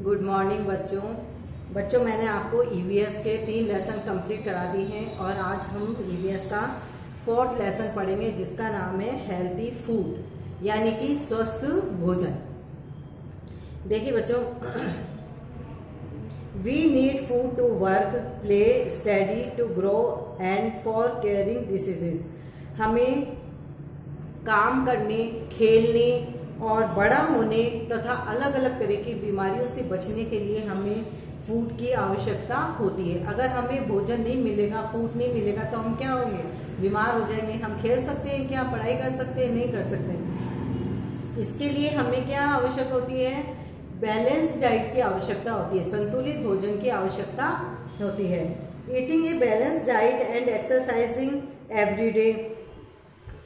Good morning बच्चों मैंने आपको ईवीएस के 3 लेसन कंप्लीट करा दी हैं और आज हम ईवीएस का 4th लेसन पढ़ेंगे जिसका नाम है हेल्थी फूड यानी कि स्वस्थ भोजन। देखिए बच्चों, we need food to work, play, study, to grow and for caring diseases. हमें काम करने, खेलने और बड़ा होने तथा अलग अलग तरह की बीमारियों से बचने के लिए हमें फूड की आवश्यकता होती है। अगर हमें भोजन नहीं मिलेगा, फूड नहीं मिलेगा तो हम क्या होंगे? बीमार हो जाएंगे। हम खेल सकते हैं क्या? पढ़ाई कर सकते हैं? नहीं कर सकते। इसके लिए हमें क्या आवश्यक होती है? बैलेंस डाइट की आवश्यकता होती है, संतुलित भोजन की आवश्यकता होती है। Eating A balance diet and exercising every day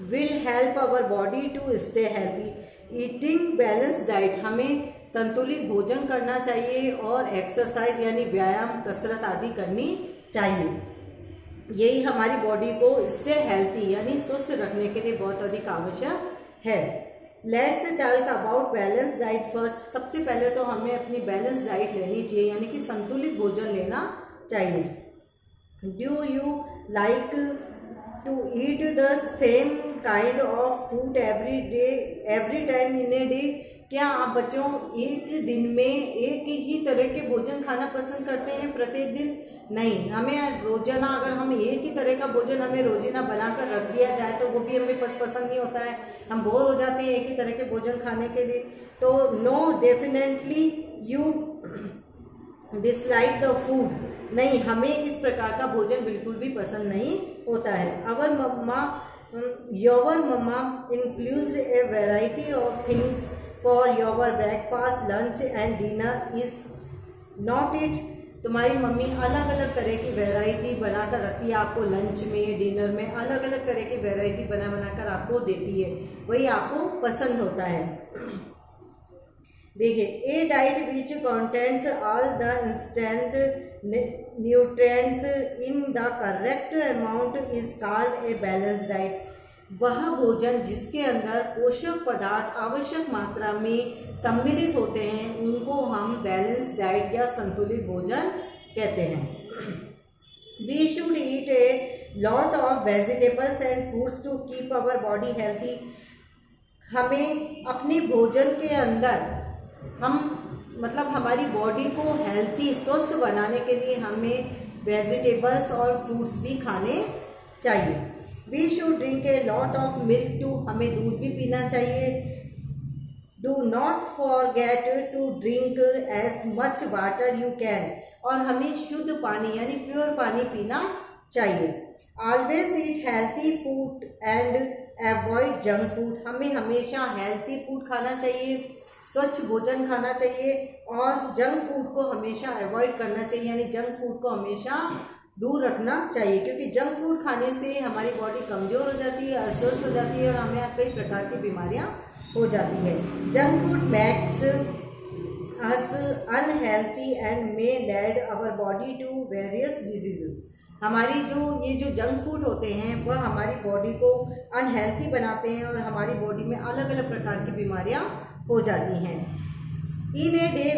will help our body to stay healthy। Eating balance diet, हमें संतुलित भोजन करना चाहिए और एक्सरसाइज यानी व्यायाम, कसरत आदि करनी चाहिए। यही हमारी बॉडी को स्टे हेल्थी यानी स्वस्थ रखने के लिए बहुत अधिक आवश्यक है। Let's talk about balance diet first. सबसे पहले तो हमें अपनी बैलेंस डाइट लेनी चाहिए यानी कि संतुलित भोजन लेना चाहिए। Do you like to eat the same kind of food every day, every time in a day? क्या आप बच्चों एक दिन में एक ही तरह के भोजन खाना पसंद करते हैं प्रत्येक दिन? नहीं। हमें रोजाना अगर हम एक ही तरह का भोजन हमें रोजाना बनाकर रख दिया जाए तो वो भी हमें पसंद नहीं होता है, हम बोर हो जाते हैं एक ही तरह के भोजन खाने के लिए। तो no, definitely you dislike the food. नहीं, हमें इस प्रकार का भोजन बिल्कुल भी पसंद नहीं होता है। Your mama includes a variety of things for your breakfast, lunch and dinner is not it. तुम्हारी मम्मी अलग अलग तरह की वैरायटी बनाकर रखती है आपको, लंच में, डिनर में अलग अलग तरह की वैरायटी बनाकर आपको देती है, वही आपको पसंद होता है। देखिए, a diet which contents all the instant nutrients in the correct amount is called a balance diet. वह भोजन जिसके अंदर पोषक पदार्थ आवश्यक मात्रा में सम्मिलित होते हैं उनको हम बैलेंस डाइट या संतुलित भोजन कहते हैं। We should eat a lot of vegetables and fruits to keep our body healthy. हमें अपने भोजन के अंदर हमारी बॉडी को हेल्थी, स्वस्थ बनाने के लिए हमें वेजिटेबल्स और फ्रूट्स भी खाने चाहिए। We should drink a lot of milk too, हमें दूध भी पीना चाहिए। Do not forget to drink as much water you can, और हमें शुद्ध पानी यानी प्योर पानी पीना चाहिए। Always eat healthy food and avoid junk food. हमें हमेशा हेल्थी फूड खाना चाहिए, स्वच्छ भोजन खाना चाहिए और जंक फूड को हमेशा अवॉइड करना चाहिए यानी जंक फूड को हमेशा दूर रखना चाहिए, क्योंकि जंक फूड खाने से हमारी बॉडी कमज़ोर हो जाती है, अस्वस्थ हो जाती है और हमें कई प्रकार की बीमारियां हो जाती है। Junk food makes us unhealthy and may lead our body to various diseases. हमारी ये जो जंक फूड होते हैं वह हमारी बॉडी को अनहेल्थी बनाते हैं और हमारी बॉडी में अलग अलग प्रकार की बीमारियां हो जाती हैं। इन ए डे,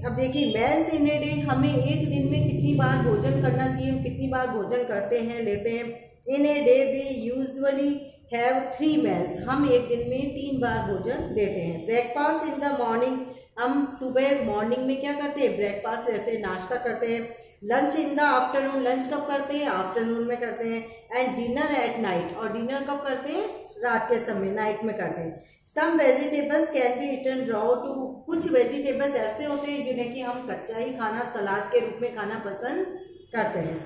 अब देखिए मेल्स इन ए डे, हमें एक दिन में कितनी बार भोजन करना चाहिए, हम कितनी बार भोजन करते हैं, लेते हैं। In a day we usually have 3 meals। हम एक दिन में 3 बार भोजन लेते हैं। ब्रेकफास्ट इन द मॉर्निंग, हम सुबह मॉर्निंग में क्या करते हैं? ब्रेकफास्ट लेते हैं, नाश्ता करते हैं। Lunch in the afternoon, lunch कब करते हैं? आफ्टरनून में करते हैं। एंड डिनर एट नाइट, और डिनर कब करते हैं? रात के समय, नाइट में करते हैं। Some vegetables can be eaten raw too, कुछ वेजिटेबल्स ऐसे होते हैं जिन्हें कि हम कच्चा ही खाना, सलाद के रूप में खाना पसंद करते हैं।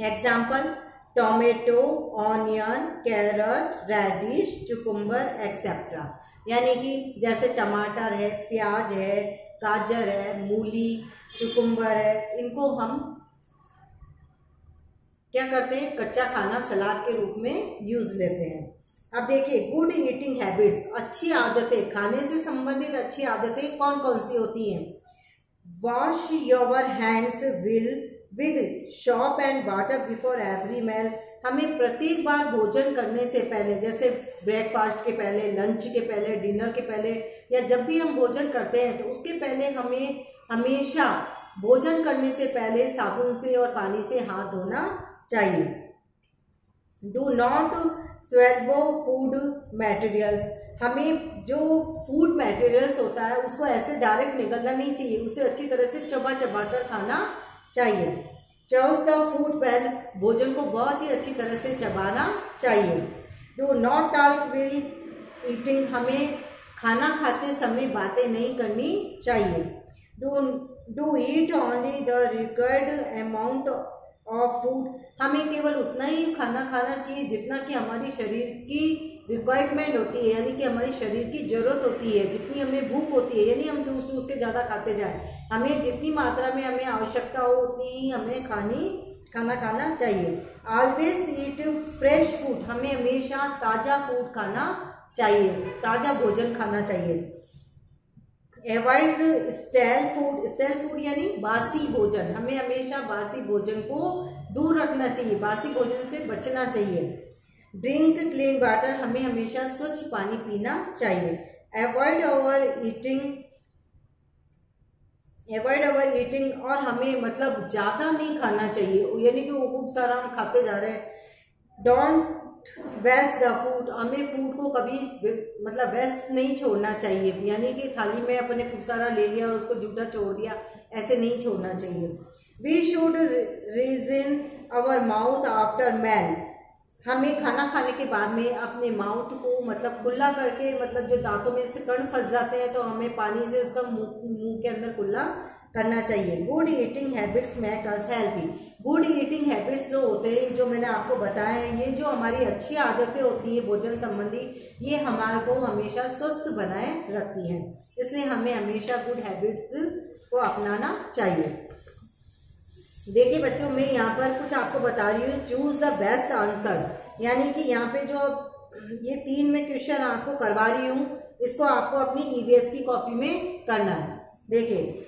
Example, tomato, onion, carrot, radish, cucumber etcetera. यानी कि जैसे टमाटर है, प्याज है, गाजर है, मूली, चुकम्बर है, इनको हम क्या करते हैं? कच्चा खाना सलाद के रूप में यूज लेते हैं। अब देखिए, गुड ईटिंग हैबिट्स, अच्छी आदतें, खाने से संबंधित अच्छी आदतें कौन कौन सी होती हैं? Wash your hands with soap and water before every meal. हमें प्रत्येक बार भोजन करने से पहले, जैसे ब्रेकफास्ट के पहले, लंच के पहले, डिनर के पहले, या जब भी हम भोजन करते हैं तो उसके पहले हमें हमेशा भोजन करने से पहले साबुन से और पानी से हाथ धोना चाहिए। डू नॉट स्वेल्वो फूड मटेरियल्स, हमें जो फूड मटेरियल्स होता है उसको ऐसे डायरेक्ट निगलना नहीं चाहिए, उसे अच्छी तरह से चबा चबा कर खाना चाहिए। चॉस द फूड वेल, भोजन को बहुत ही अच्छी तरह से चबाना चाहिए। Do not talk wheel eating, हमें खाना खाते समय बातें नहीं करनी चाहिए। Do eat only the required amount of food, हमें केवल उतना ही खाना खाना चाहिए जितना कि हमारी शरीर की रिक्वायरमेंट होती है, यानी कि हमारी शरीर की जरूरत होती है, जितनी हमें भूख होती है, यानी हम टूस के ज़्यादा खाते जाएं। हमें जितनी मात्रा में हमें आवश्यकता हो उतनी ही हमें खाना खाना चाहिए। ऑलवेज ईट फ्रेश फूड, हमें हमेशा ताज़ा फूड खाना चाहिए, ताज़ा भोजन खाना चाहिए। एवॉइड स्टेल फूड यानी बासी भोजन, हमें हमेशा बासी भोजन को दूर रखना चाहिए, बासी भोजन से बचना चाहिए। ड्रिंक क्लीन वाटर, हमें हमेशा स्वच्छ पानी पीना चाहिए। अवॉइड ओवर ईटिंग, और हमें मतलब ज़्यादा नहीं खाना चाहिए, यानी कि वो खूब सारा हम खाते जा रहे हैं। डोंट वेस्ट द फूड, हमें फूड को कभी मतलब वेस्ट नहीं छोड़ना चाहिए, यानी कि थाली में अपने खूब सारा ले लिया और उसको जूठा छोड़ दिया, ऐसे नहीं छोड़ना चाहिए। वी शुड रीजन आवर माउथ आफ्टर मैन, हमें खाना खाने के बाद में अपने माउथ को मतलब कुल्ला करके, मतलब जो दांतों में से कण फंस जाते हैं तो हमें पानी से उसका मुंह के अंदर कुल्ला करना चाहिए। Good eating habits make us healthy, good eating habits जो होते हैं, जो मैंने आपको बताया है, ये जो हमारी अच्छी आदतें होती है भोजन संबंधी, ये हमारे को हमेशा स्वस्थ बनाए रखती हैं, इसलिए हमें हमेशा गुड हैबिट्स को अपनाना चाहिए। देखिए बच्चों, मैं यहाँ पर कुछ आपको बता रही हूँ, चूज द बेस्ट आंसर, यानी कि यहाँ पे जो ये 3 में क्वेश्चन आपको करवा रही हूँ, इसको आपको अपनी ईवीएस की कॉपी में करना है। देखिए,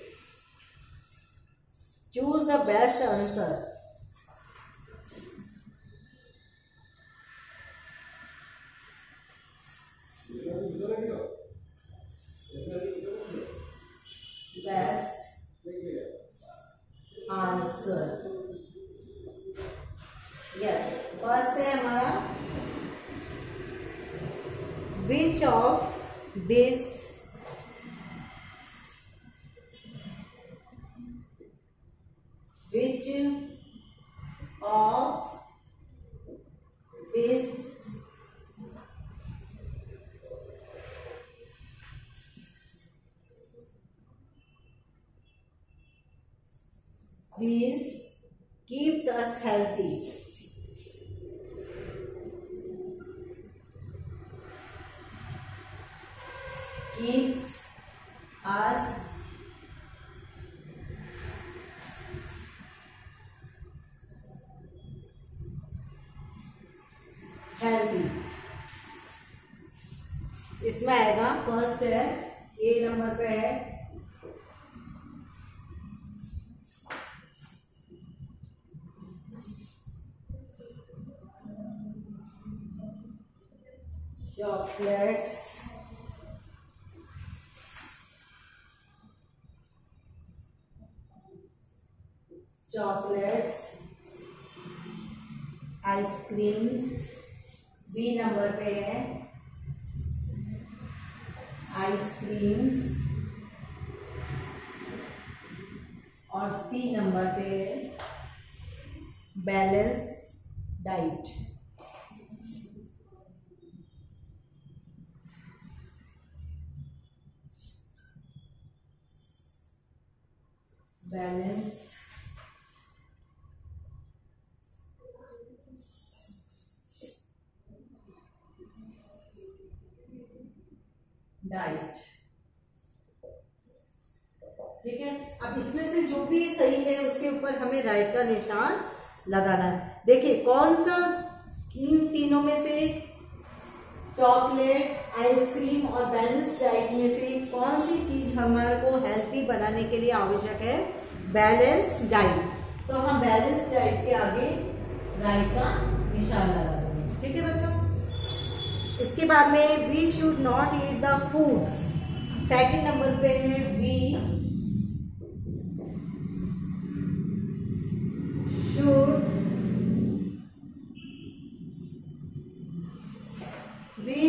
choose the best answer, best answer. Yes, first है हमारा, which of this these keeps us healthy? Keeps us healthy. इसमें आएगा, फर्स्ट है, ए नंबर पे है चॉकलेट्स, आइसक्रीम्स। बी नंबर पे है आइसक्रीम्स, और सी नंबर पे है बैलेंस डाइट। Balanced diet. ठीक है, अब इसमें से जो भी सही है उसके ऊपर हमें राइट का निशान लगाना है। देखिए, कौन सा इन तीनों में से, चॉकलेट, आइसक्रीम और बैलेंस डाइट में से कौन सी चीज हमारे को हेल्थी बनाने के लिए आवश्यक है? Balance diet. तो हम बैलेंस डाइट के आगे राइट का निशान लगा देंगे। ठीक है बच्चों। इसके बाद में we should not eat the food, second number पे है we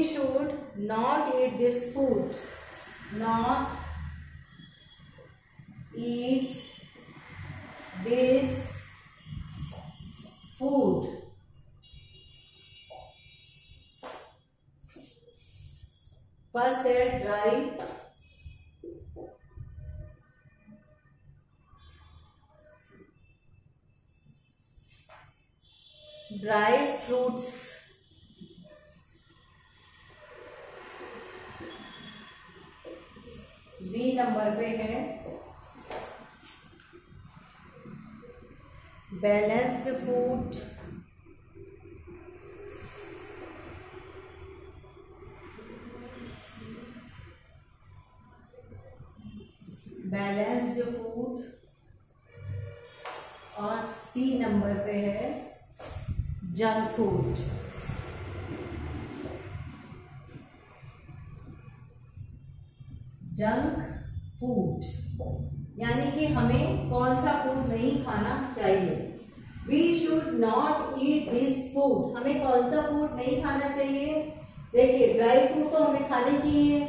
should not eat this food, not eat this food। First है dry, dry fruits, B number पे है बैलेंस्ड फूड, बैलेंस्ड फूड, और सी नंबर पे है जंक फूड। जंक फूड यानी कि हमें कौन सा फूड नहीं खाना चाहिए। We should not eat this food, हमें कौन सा फूड नहीं खाना चाहिए। देखिए ड्राई फूड तो हमें खाने चाहिए,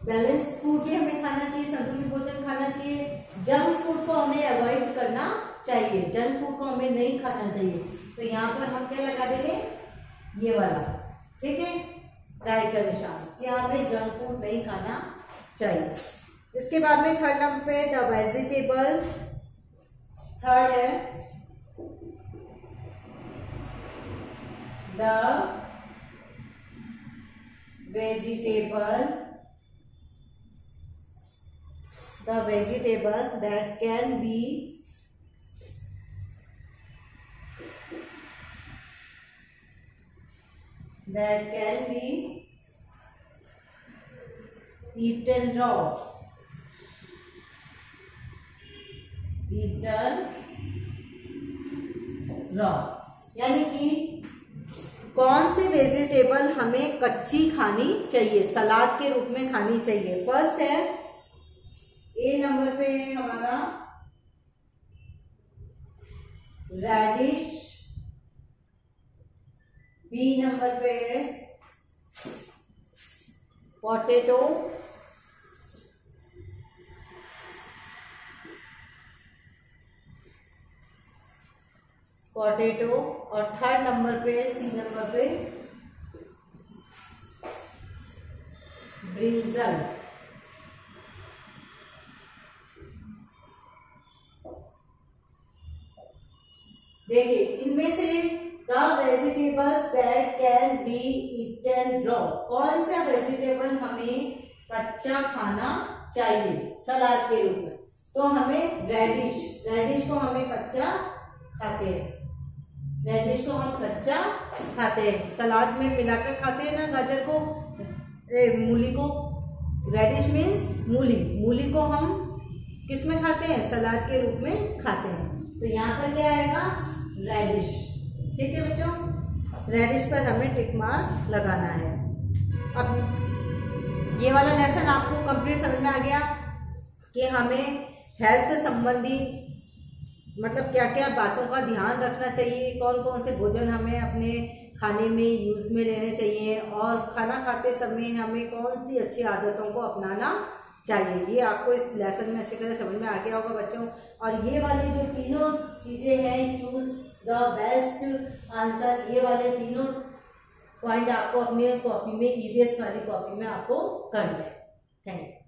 बैलेंस फूड भी हमें खाना चाहिए, संतुलित भोजन खाना चाहिए। जंक फूड को हमें अवॉइड करना चाहिए, जंक फूड को हमें नहीं खाना चाहिए। तो यहाँ पर हम क्या लगा देंगे, ये वाला, ठीक है, राइट का निशान, कि हमें जंक फूड नहीं खाना चाहिए। इसके बाद में थर्ड नंबर पे द वेजिटेबल्स, थर्ड है the vegetable that can be eaten raw, यानी कि कौन से वेजिटेबल हमें कच्ची खानी चाहिए, सलाद के रूप में खानी चाहिए। फर्स्ट है ए नंबर पे है हमारा रेडिश, बी नंबर पे है पोटैटो, और थर्ड नंबर पे सी नंबर पे ब्रिंजल। देखिए इनमें से the vegetables that can be eaten raw, कौन सा वेजिटेबल हमें कच्चा खाना चाहिए सलाद के रूप में। तो हमें रेडिश को हमें कच्चा खाते हैं, रेडिश को हम कच्चा खाते हैं, सलाद में मिलाकर खाते हैं ना, गाजर को, मूली को, रेडिश मीन्स मूली को हम किस में खाते हैं, सलाद के रूप में खाते हैं। तो यहाँ पर क्या आएगा, रेडिश। ठीक है बच्चों, रेडिश पर हमें टिक मार्क लगाना है। अब ये वाला लेसन आपको कंप्लीट समझ में आ गया कि हमें हेल्थ संबंधी मतलब क्या क्या बातों का ध्यान रखना चाहिए, कौन कौन से भोजन हमें अपने खाने में यूज में लेने चाहिए, और खाना खाते समय हमें कौन सी अच्छी आदतों को अपनाना चाहिए। ये आपको इस लेसन में अच्छी तरह समझ में आ गया होगा बच्चों। और ये वाली जो तीनों चीजें हैं, चूज द बेस्ट आंसर, ये वाले तीनों पॉइंट आपको अपने कॉपी में, ईवीएस वाली कॉपी में आपको करना है। Thank you.